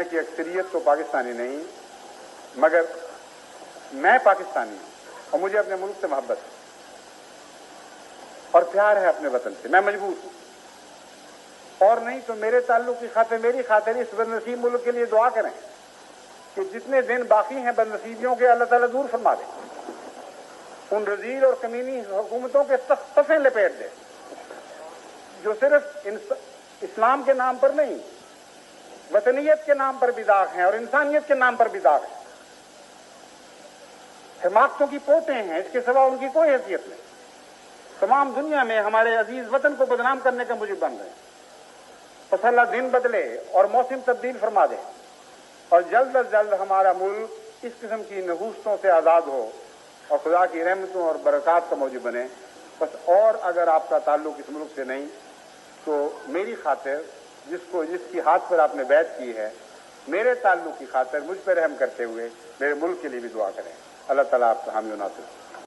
کی اکثریت تو پاکستانی نہیں، مگر میں پاکستانی ہوں اور مجھے اپنے ملک سے محبت ہے اور پیار ہے اپنے وطن سے، میں مجبور ہوں، اور نہیں تو میرے تعلق کی خاطر، میری خاطر اس بد نصیب ملک کے لیے دعا کریں کہ جتنے دن باقی ہیں بد نصیبیوں کے، اللہ تعالیٰ دور فرما دے، ان رذیل اور کمینی حکومتوں کے تختے لپیٹ دے جو صرف اسلام کے نام پر نہیں، وطنیت کے نام پر بھی داغ ہیں اور انسانیت کے نام پر بھی داغ ہیں، حماقتوں کی پوتے ہیں، اس کے سوا ان کی کوئی حیثیت نہیں، تمام دنیا میں ہمارے عزیز وطن کو بدنام کرنے کا موجب بن رہے ہیں۔ بس اللہ دن بدلے اور موسم تبدیل فرما دے اور جلد از جلد ہمارا ملک اس قسم کی نحوستوں سے آزاد ہو اور خدا کی رحمتوں اور برکات کا موجب بنے۔ بس اور اگر آپ کا تعلق اس ملک سے نہیں تو میری خاطر، جس کی ہاتھ پر آپ نے بیعت کی ہے، میرے تعلق کی خاطر مجھ پہ رحم کرتے ہوئے میرے ملک کے لیے بھی دعا کریں۔ اللہ تعالیٰ آپ کا حامی و ناصر۔